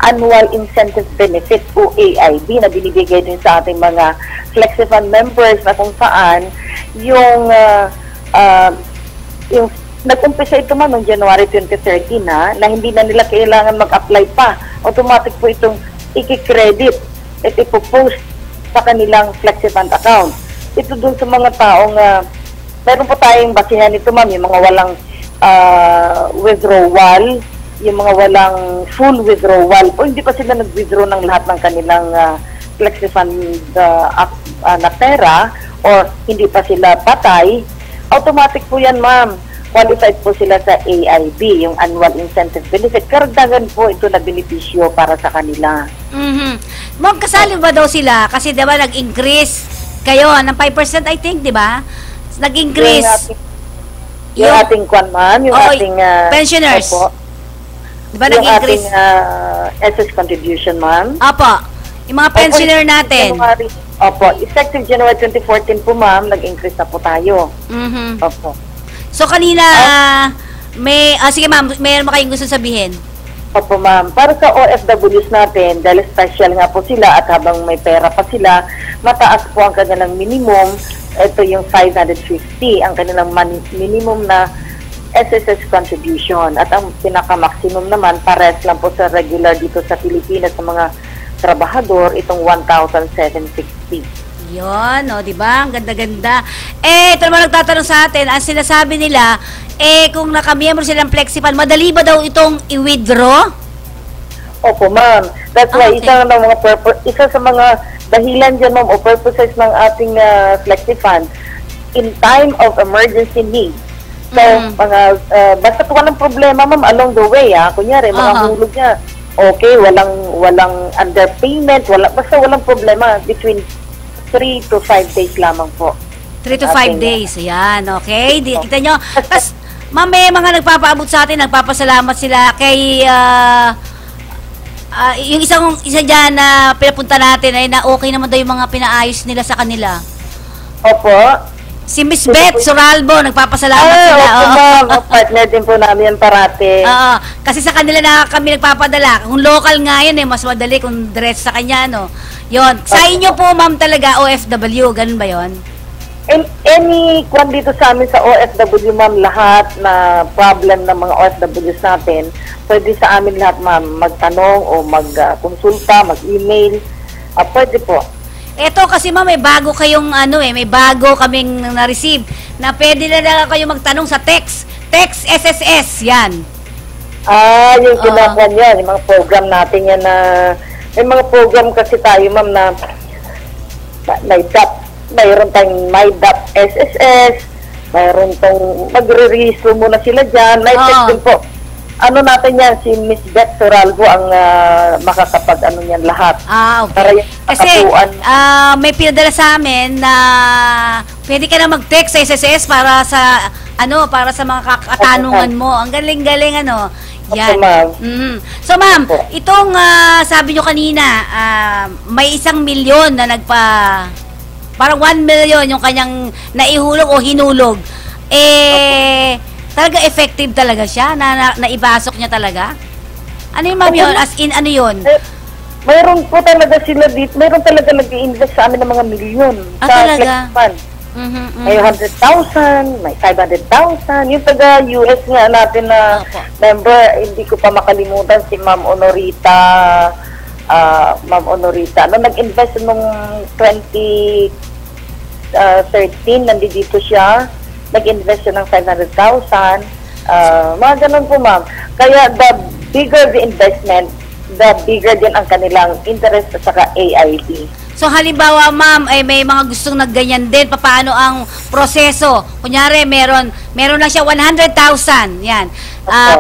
annual incentive benefit o AIB na binibigay din sa ating mga FlexiFund members na kung saan yung nag-umpisa ito man noong January 2013 na hindi na nila kailangan mag-apply pa. Automatic po itong i-credit at ipopost sa kanilang FlexiFund account. Ito dun sa mga taong meron po tayong basihan nito, ma'am, yung mga walang withdrawal, yung mga walang full withdrawal o hindi pa sila nag-withdraw ng lahat ng kanilang FlexiFund na pera or hindi pa sila patay, automatic po yan, ma'am. Qualified po sila sa AIB, yung Annual Incentive Benefit. Karagdagan po ito na benepisyo para sa kanila. Ma'am, kasali ba daw sila? Kasi diba nag-increase kayo ng 5%, I think, di ba? Nag-increase. Yung ating kwan, ma'am, yung ating pensioners. Opo, di ba yung nag-increase? ating SS contribution, ma'am. Opo. Yung mga pensioner natin. Effective January 2014 po, ma'am, nag-increase na po tayo. Opo. So, kanina, sige ma'am, mayroon mo kayong gusto sabihin? Opo, ma'am. Para sa OFWs natin, dahil special nga po sila at habang may pera pa sila, mataas po ang kanilang minimum. Ito yung 550, ang kanilang minimum na SSS contribution. At ang pinaka-maximum naman, pares lang po sa regular dito sa Pilipinas sa mga trabahador, itong 1,760. Yun, di ba? Ang ganda-ganda. Ito naman nagtatanong sa atin, ang sinasabi nila, kung nakamiyembro silang FlexiFund, madali ba daw itong i-withdraw? Opo, ma'am. That's why isa sa mga dahilan dyan, ma'am, o purposes ng ating FlexiFund, in time of emergency need. So, basta walang problema, ma'am, along the way, kunyari, mga hulog niya, okay, walang underpayment, basta walang problema between 3 to 5 days lamang po. 3 to 5 days. Ayan, okay. Kita nyo. Tapos, ma'am, may mga nagpapaabot sa atin, nagpapasalamat sila kay, yung isa dyan na pinapunta natin ay na okay naman daw yung mga pinaayos nila sa kanila. Opo. Si Miss Beth Suralbo, nagpapasalamat sila. Opo, ma'am. Partner din po namin yan parati. Kasi sa kanila na kami nagpapadala. Kung local nga yun, mas madali kung direct sa kanya, no? Yon. Sa inyo po, ma'am, talaga, OFW, ganun ba yon? Any kwan dito sa amin sa OFW, ma'am, lahat na problem ng mga OFWs natin, pwede sa amin lahat, ma'am, magtanong o mag-konsulta, mag-email. Pwede po. Ito kasi, ma'am, may bago kayong may bago kaming na-receive na pwede na lang kayo magtanong sa text. Text SSS, yan. Yung kinakuha yan, yung mga program natin yan na may mga program kasi tayo, ma'am, na mayroon tayong MyDAP SSS, mayroon tong magre-register muna sila dyan. May-check din po. Natin yan, si Miss Beth Suralvo ang makakapag niyan lahat. Okay. Para kasi may pinadala sa amin na pwede ka na mag-text sa SSS para sa mga katanungan mo. Ang galing-galing yan. So, ma'am, itong sabi nyo kanina, may 1 milyon na parang 1 million yung kanyang naihulog o hinulog. Talaga effective talaga siya? Naibasok niya talaga? Ano yung, ma'am, yun? As in, ano yun? Mayroon po talaga sila dito. Mayroon talaga nag-i-invest sa amin ng mga milyon. Sa talaga? FlexiFund. May 100,000, may 500,000. Yung taga-US nga natin na member, hindi ko pa makalimutan si Ma'am Honorita. Nag-invest nung 2013, nandito siya. Nag-invest siya ng 500,000. Mga ganun po, ma'am. Kaya the bigger the investment, the bigger din ang kanilang interest at saka AIP. So halimbawa, ma'am, may mga gustong nagganyan din, paano ang proseso? Kunyari, meron lang siya 100,000, yan.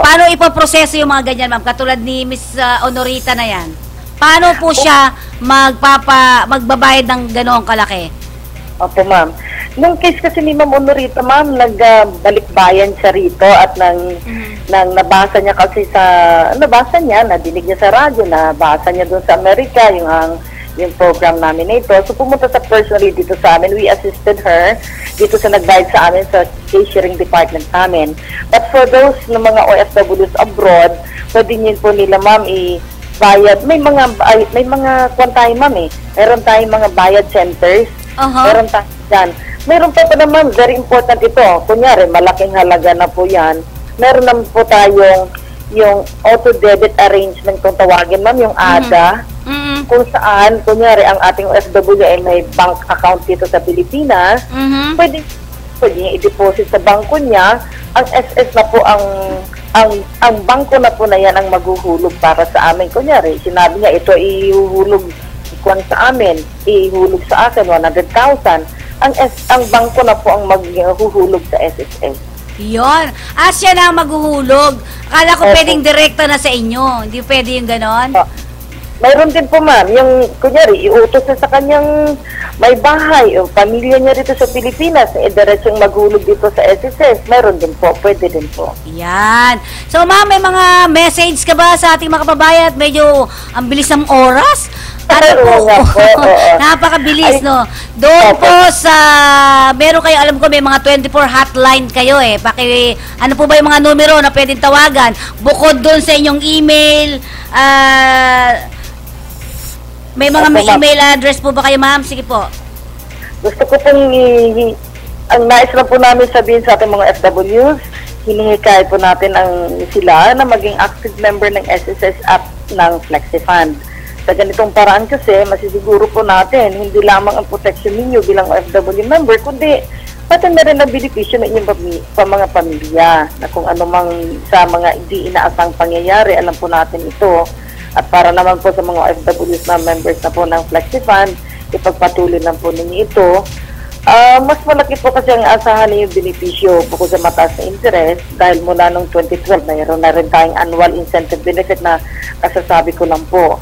Paano ipoproseso yung mga ganyan, ma'am? Katulad ni Miss Honorita na yan. Paano po siya magbabayad ng ganoong kalaki? Opo, ma'am. Nung case kasi ni Ma'am Honorita, ma'am, nagbalik-bayan siya rito at nang nabasa niya, nadinig niya sa radyo, nabasa niya doon sa Amerika, yung program namin na ito. So pumunta sa personally dito sa amin. We assisted her dito sa nagbayad sa amin sa case sharing department namin. But for those na mga OFWs abroad, pwede nyo po nila ma'am bayad. May mga kwan tayo ma'am Meron tayong mga bayad centers. Meron tayo dyan. Meron pa naman, very important ito. Kunyari, malaking halaga na po yan. Meron naman po tayong yung auto-debit arrangement kung tawagin ma'am, yung ADA. Kung saan, kunyari, ang ating OFW ay may bank account dito sa Pilipinas, pwede niya i-deposit sa bangko niya. Ang SS na po ang bangko na po na yan ang maghuhulog para sa amin. Kunyari, sinabi niya, ito ihuhulog sa amin, ihulog sa akin 100,000. Ang bangko na po ang maghuhulog sa SSS. Yon. Siya na ang maghuhulog. Akala ko pwedeng direkta na sa inyo. Hindi pwede yung ganon? Mayroon din po ma'am, yung kunyari, iutos na sa kanyang may bahay o pamilya niya dito sa Pilipinas, diretsong maghulog dito sa SSS. Mayroon din po, pwede din po. Yan. So ma'am, may mga message ka ba sa ating mga kababayan? Medyo ang bilis ng oras. Napakabilis, no? Doon po sa, meron kayo, alam ko may mga 24 hotline kayo ano po ba yung mga numero na pwedeng tawagan? Bukod doon sa inyong email, may email address po ba kayo, ma'am? Sige po. Gusto ko pong ang nais na po namin sabihin sa ating mga FWs, hinihikay po natin sila na maging active member ng SSS app ng FlexiFund. Sa ganitong paraan kasi, masisiguro po natin, hindi lamang ang protection ninyo bilang OFW member, kundi pati na rin ang benepisyo ng inyong mga pamilya na kung ano mang sa mga hindi inaasang pangyayari, alam po natin ito. At para naman po sa mga OFWs na members na po ng FlexiFund, ipagpatuloy lang po ninyo ito. Mas malaki po kasi ang asahan na yung benepisyo bukod sa mataas na interest dahil mula noong 2012, mayroon na rin tayong annual incentive benefit na kasasabi ko lang po.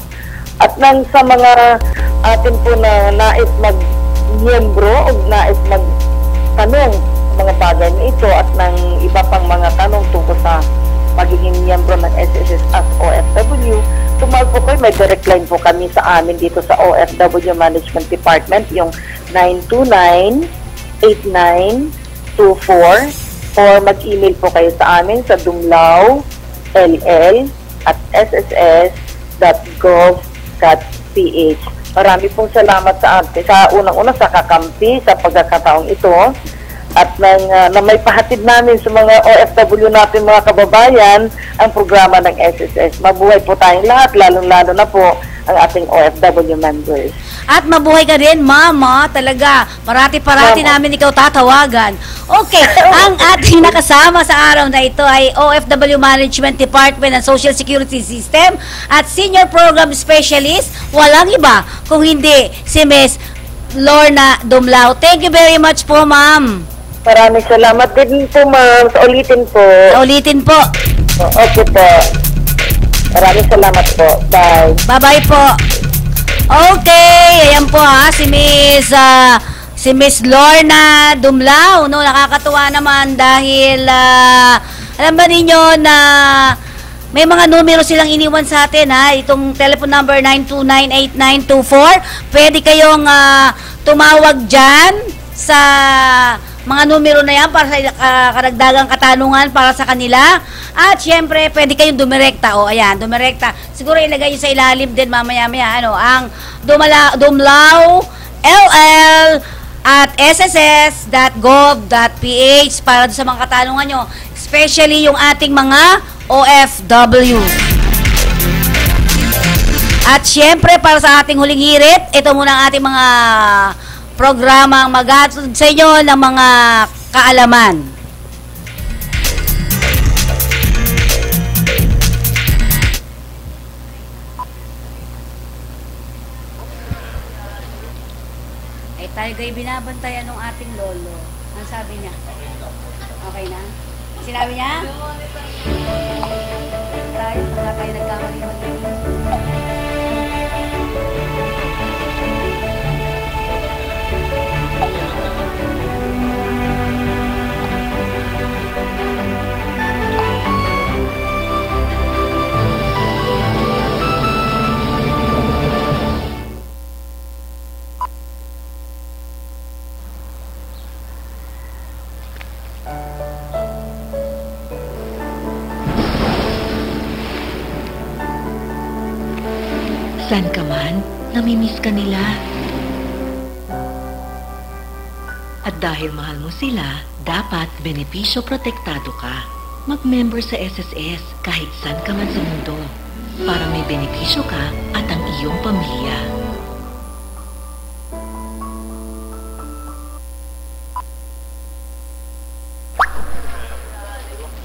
At nang sa mga atin po na nais mag-miyembro o nais magtanong mga bagay na ito at ng iba pang mga tanong tungkol sa magiging miyembro ng SSS as OFW, tumawag po kayo. May direct line po kami sa amin dito sa OFW Management Department, yung 929-8924, or mag-email po kayo sa amin sa dumlaull@sss.gov.ph. Marami pong salamat sa unang-una sa kakampi sa pagkakataong ito at na may pahatid namin sa mga OFW natin mga kababayan ang programa ng SSS. Mabuhay po tayong lahat, lalong-lalo na po ang ating OFW members. At mabuhay ka rin, mama, talaga. Parati-parati namin ikaw tatawagan. Okay, ang ating nakasama sa araw na ito ay OFW Management Department and Social Security System at Senior Program Specialist, walang iba kung hindi si Miss Lorna Dumlao. Thank you very much po, ma'am. Maraming salamat din po, ma'am. Ulitin po. Ulitin po. Okay po. Maraming salamat po. Bye. Bye-bye po. Okay, ayan po si Miss Lorna Dumlao, no, nakakatuwa naman dahil alam ba ninyo na may mga numero silang iniwan sa atin itong telephone number 9298924. Pwede kayong tumawag diyan sa mga numero na yan para sa karagdagang katanungan para sa kanila. At syempre, pwede kayong dumirekta. Ayan, dumirekta. Siguro ilagay nyo sa ilalim din mamaya-maya. Ang Dumlao LL at sss.gov.ph para sa mga katanungan nyo. Especially yung ating mga OFW. At syempre, para sa ating huling hirit, ito muna ang ating mga programang maghatid sa inyo ng mga kaalaman. Tayo kayo binabantayan ng ating lolo. Ano sabi niya? Okay na? Sinabi niya? Tayo, wala tayo nagkamali-mali. Han, namimiss ka nila. At dahil mahal mo sila, dapat benepisyo protektado ka. Mag-member sa SSS kahit saan ka man sa mundo para may benepisyo ka at ang iyong pamilya.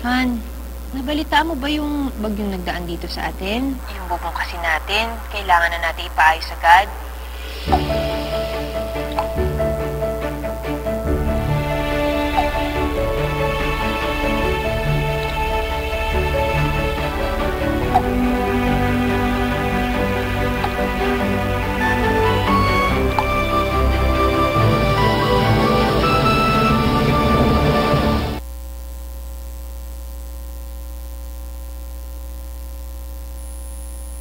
Han, nabalitaan mo ba yung bagyong nagdaan dito sa atin? Yung bubong kasi natin, kailangan na natin ipaayos agad.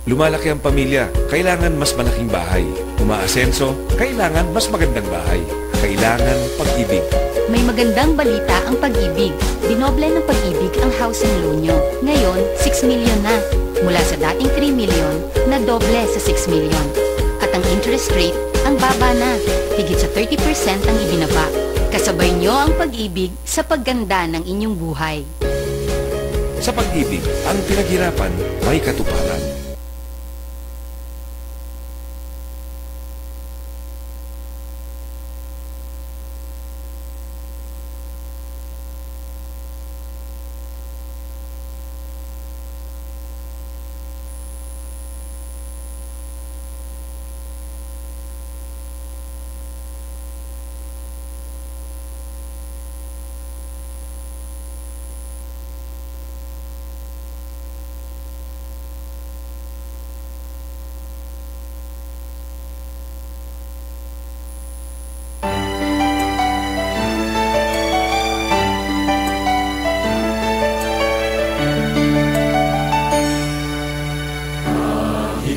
Lumalaki ang pamilya, kailangan mas malaking bahay. Umaasenso, kailangan mas magandang bahay. Kailangan pag-ibig. May magandang balita ang pag-ibig. Dinoble ng pag-ibig ang housing loan nyo. Ngayon, 6 million na. Mula sa dating 3 million, na doble sa 6 million. At ang interest rate, ang baba na. Higit sa 30% ang ibinaba. Kasabay nyo ang pag-ibig sa pagganda ng inyong buhay. Sa pag-ibig, ang pinaghirapan may katuparan.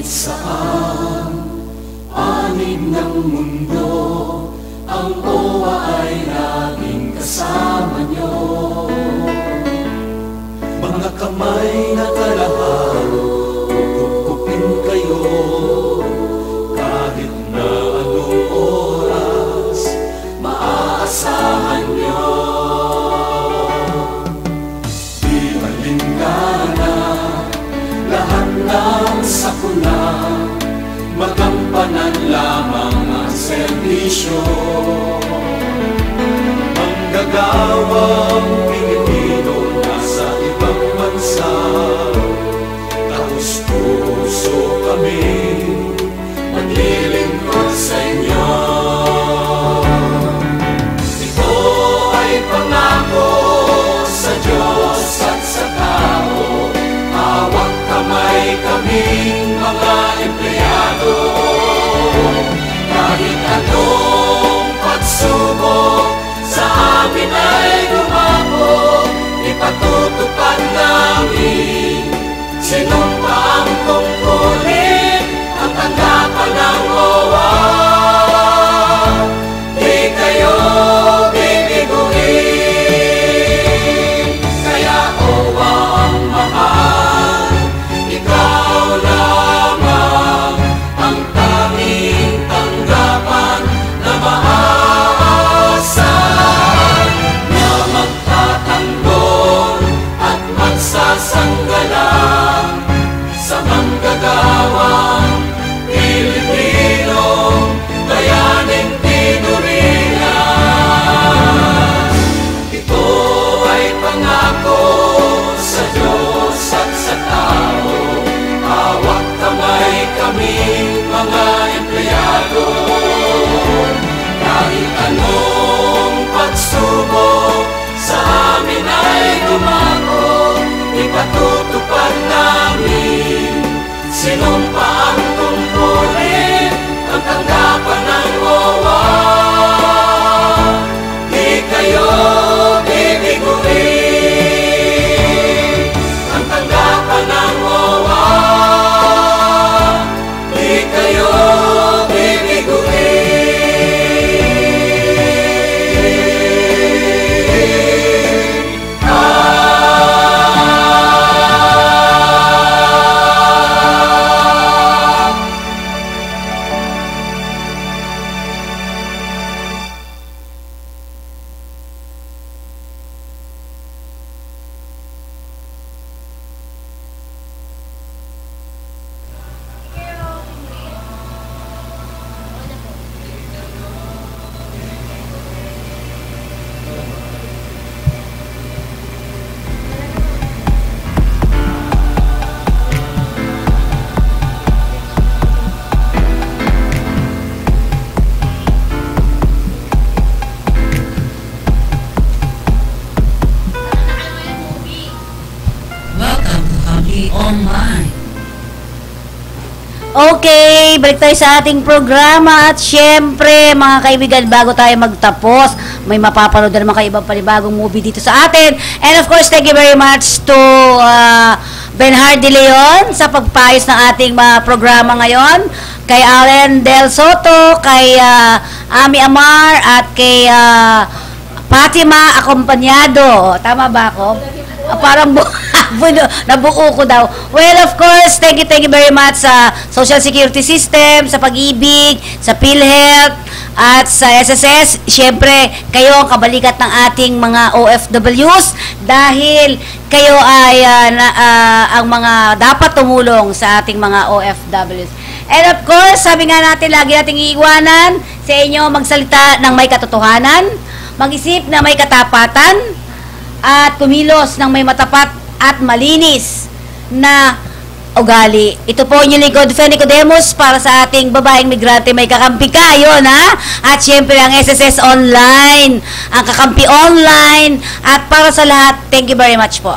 Saan anig ng mundo ang OWA ay laging kasama nyo. Mga kamay na kalahal, kukupin kayo kahit na anong oras maaasahan nyo. Di malingana lahat ng sakuna, magampanan lamang ang serbisyo. Manggagawang Pilipino nasa ibang bansa, taos-puso kami maglilingkod sa inyo. Ito ay pangako sa Diyos at sa tao, hawak kamay kaming mga empleyado. Kahit anong pagsubok sa amin ay dumako, ipatutupad namin sinumpa ang tungkulin ang tanggapan ng OWA. Di kayo bibiguin, kaya OWA ang mahal, ikaw lang Okay, balik tayo sa ating programa at syempre mga kaibigan, bago tayo magtapos, may mapapanood na naman kayo ibang panibagong movie dito sa atin. And of course, thank you very much to Benhard De Leon sa pagpayos ng ating mga programa ngayon, kay Allen Del Soto, kay Ami Amar at kay Fatima Acompañado. Tama ba ako? Parang nabuo ko daw. Well, of course, thank you very much sa Social Security System, sa Pag-ibig, sa PhilHealth, at sa SSS. Siyempre, kayo ang kabalikat ng ating mga OFWs dahil kayo ay ang mga dapat tumulong sa ating mga OFWs. And of course, sabi nga natin, lagi nating iiwanan sa inyo magsalita ng may katotohanan, mag-isip na may katapatan, at kumilos ng may matapat at malinis na ugali. Ito po yung lingkod, Fenny Codemus, para sa ating babaeng migrante may kakampi ka, yun ha? At syempre ang SSS Online, ang kakampi online, at para sa lahat, thank you very much po.